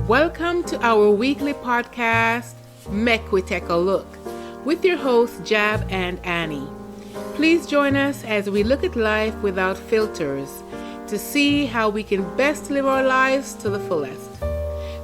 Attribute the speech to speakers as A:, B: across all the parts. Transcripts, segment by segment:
A: Welcome to our weekly podcast, Make We Take a Look, with your hosts Jab and Annie. Please join us as we look at life without filters to see how we can best live our lives to the fullest.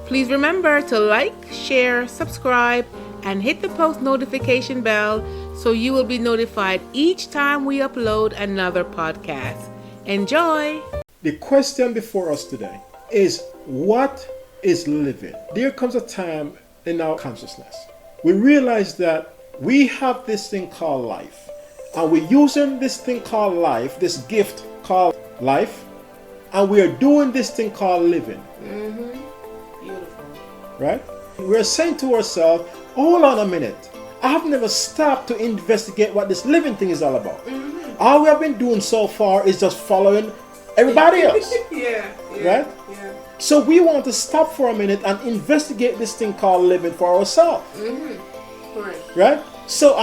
A: Please remember to like, share, subscribe, and hit the post notification bell so you will be notified each time we upload another podcast. Enjoy!
B: The question before us today is, what is living? There comes a time in our consciousness we realize that we have this thing called life, and we're using this thing called life, this gift called life, and we are doing this thing called living.
A: Beautiful.
B: Right? We're saying to ourselves, hold on a minute, I have never stopped to investigate what this living thing is all about. All we have been doing so far is just following everybody else.
A: Yeah.
B: Right?
A: Yeah.
B: So we want to stop for a minute and investigate this thing called living for ourselves.
A: Correct.
B: Right? So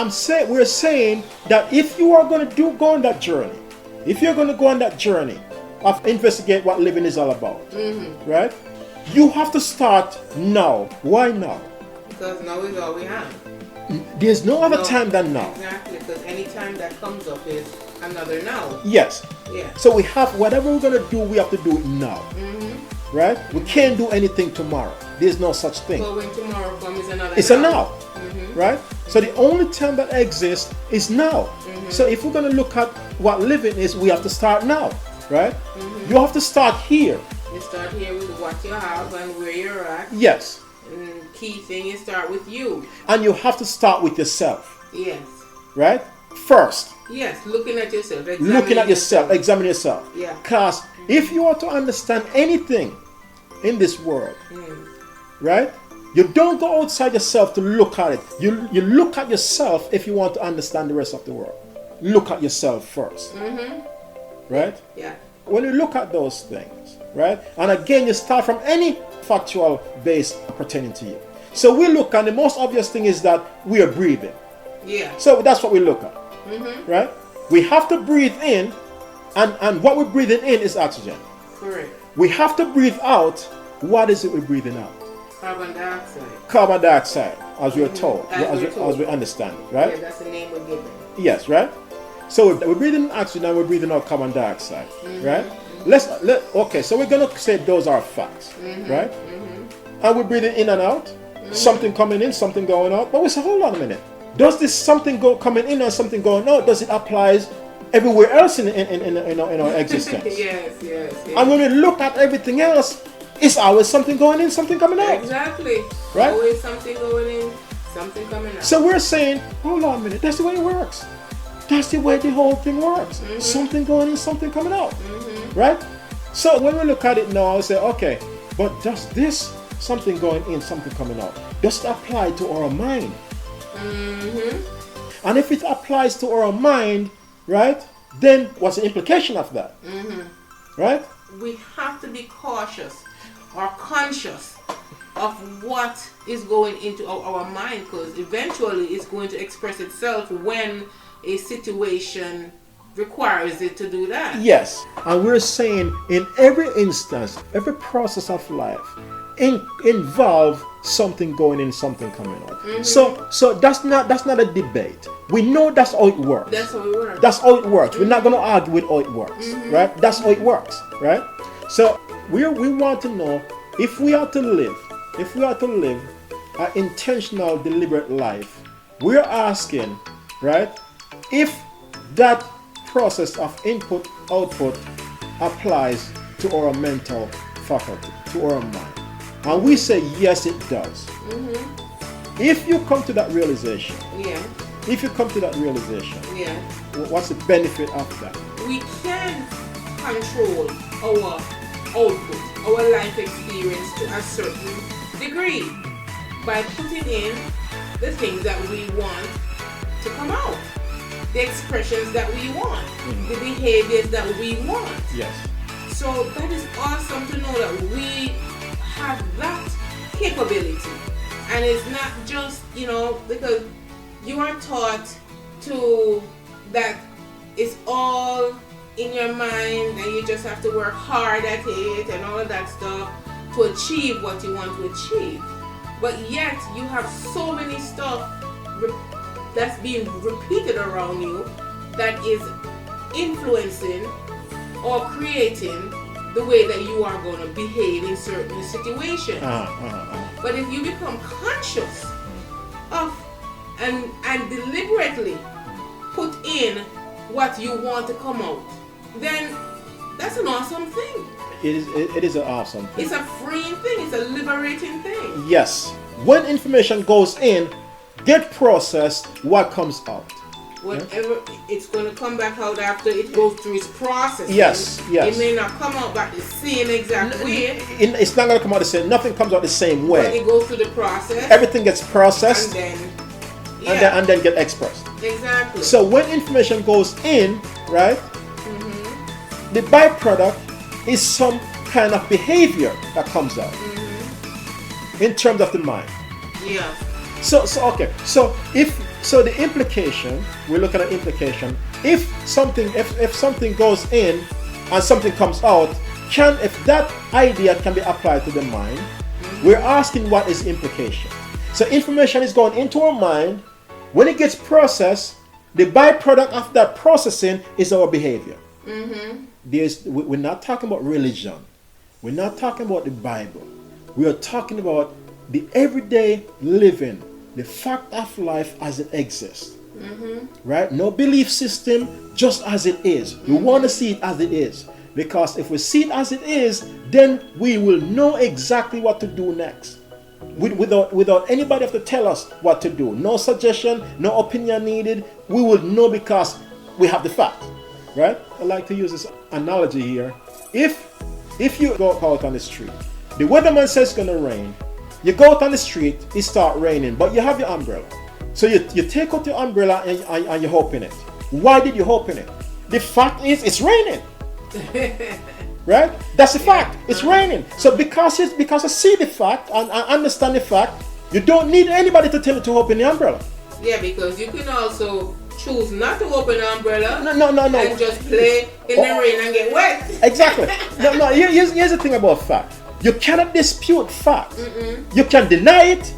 B: we're saying that if you are going to go on that journey, if you're going to go on that journey of investigate what living is all about, right? You have to start now. Why now?
A: Because now is all we have.
B: There's no other time than now.
A: Exactly, because any time that comes up is another now.
B: Yes.
A: Yeah.
B: So we have, whatever we're going to do, we have to do it now. Right? We can't do anything tomorrow. There's no such thing.
A: So when tomorrow comes, is another
B: It's a now. Right? So the only time that exists is now. So if we're going to look at what living is, we have to start now. Right? You have to start here.
A: You start here with what you have and where you're at.
B: Yes.
A: And key thing is start with you.
B: And you have to start with yourself.
A: Yes.
B: Right? First.
A: Yes, looking at yourself.
B: Looking at yourself. Examine yourself.
A: Yeah.
B: Because if you want to understand anything in this world, right? You don't go outside yourself to look at it. You look at yourself if you want to understand the rest of the world. Look at yourself first. Right?
A: Yeah.
B: When you look at those things, right? And again, you start from any factual base pertaining to you. So we look, and the most obvious thing is that we are breathing.
A: Yeah.
B: So that's what we look at. Right? We have to breathe in, and what we're breathing in is oxygen.
A: Correct.
B: We have to breathe out. What is it we're breathing out?
A: Carbon dioxide.
B: Carbon dioxide, as we're told,
A: As
B: as we understand it, right?
A: Yeah, that's the name we're given.
B: Yes, right? So we're breathing in oxygen and we're breathing out carbon dioxide, right? Okay, so we're gonna say those are facts, right? And we're breathing in and out, something coming in, something going out. But we say, hold on a minute. Does this something coming in and something going out? Does it apply everywhere else in our existence?
A: Yes.
B: And when we look at everything else, it's always something going in, something coming out.
A: Exactly.
B: Right?
A: Always something going in, something coming out.
B: So we're saying, hold on a minute, that's the way it works. That's the way the whole thing works. Something going in, something coming out. Right? So when we look at it now, I say, okay, but does this something going in, something coming out, does it apply to our mind? And if it applies to our mind, right, then what's the implication of that? Right?
A: We have to be cautious or conscious of what is going into our mind, because eventually it's going to express itself when a situation requires it to do that.
B: Yes. And we're saying in every instance, every process of life involve something going in, something coming out. So that's not a debate. We know that's how it works.
A: That's how it works.
B: That's how it works. We're not going to argue with how it works, right? That's how it works, right? So we want to know if we are to live an intentional, deliberate life. We're asking, right, if that process of input output applies to our mental faculty, to our mind. And we say, yes, it does. If you come to that realization, what's the benefit of that?
A: We can control our output, our life experience to a certain degree by putting in the things that we want to come out, the expressions that we want, the behaviors that we want.
B: Yes.
A: So that is awesome to know that we have that capability. And it's not just, because you are taught to that it's all in your mind and you just have to work hard at it and all of that stuff, to to achieve what you want to achieve. But yet you have so many stuff that's being repeated around you that is influencing or creating the way that you are going to behave in certain situations. But if you become conscious of and deliberately put in what you want to come out, then that's an awesome thing.
B: It is an awesome thing.
A: It's a freeing thing. It's a liberating thing.
B: Yes. When information goes in, get processed, what comes out.
A: Whatever, it's going to come back out after it goes through its process.
B: Yes.
A: It may not come out back the same exact way.
B: It's not going to come out the same. Nothing comes out the same way.
A: But it goes through the process.
B: Everything gets processed
A: and
B: then get expressed.
A: Exactly.
B: So when information goes in, right, the byproduct is some kind of behavior that comes out in terms of the mind.
A: Yeah.
B: So okay. So the implication, we're looking at implication. If something goes in and something comes out, if that idea can be applied to the mind, we're asking what is implication. So information is going into our mind. When it gets processed, the byproduct of that processing is our behavior. We're not talking about religion. We're not talking about the Bible. We are talking about the everyday living, the fact of life as it exists. Right? No belief system, just as it is. We want to see it as it is. Because if we see it as it is, then we will know exactly what to do next. Without anybody have to tell us what to do. No suggestion, no opinion needed. We will know because we have the fact. Right? I like to use this analogy here. If you go out on the street, the weatherman says it's going to rain. You go out on the street, it starts raining, but you have your umbrella. So you take out your umbrella and you hope in it. Why did you hope in it? The fact is it's raining. Right? That's the fact. It's raining. So because I see the fact and I understand the fact, you don't need anybody to tell you to open the umbrella.
A: Yeah, because you can also choose not to open the umbrella.
B: No.
A: And just play in the rain and get wet.
B: Exactly. No. Here's the thing about fact. You cannot dispute fact. You can deny it,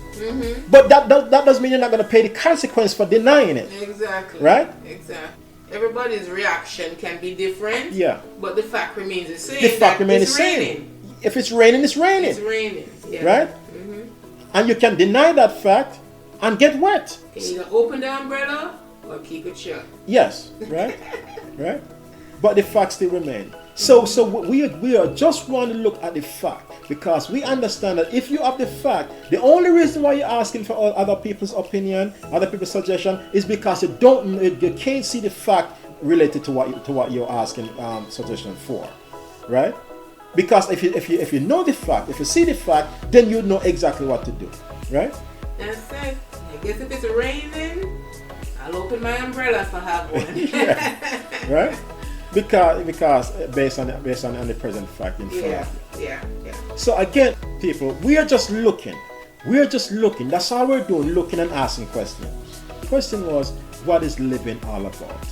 B: but that doesn't mean you're not going to pay the consequence for denying it.
A: Exactly.
B: Right?
A: Exactly. Everybody's reaction can be different.
B: Yeah.
A: But the fact remains the same.
B: The fact remains the same. If it's raining, it's raining.
A: It's raining. Yeah.
B: Right? And you can deny that fact and get wet.
A: You can either open the umbrella or keep it shut.
B: Yes. Right? Right? But the fact still remains. So we are just want to look at the fact, because we understand that if you have the fact, the only reason why you're asking for other people's opinion, other people's suggestion, is because you can't see the fact related to what you're asking suggestion for, right? Because if you know the fact, if you see the fact, then you know exactly what to do, right?
A: That's it. I guess if it's raining, I'll open my umbrella if I have one.
B: Yeah. Right? Because based on the present fact in front of you.
A: Yeah.
B: So again, people, we are just looking. That's all we're doing, looking and asking questions. The question was, what is living all about?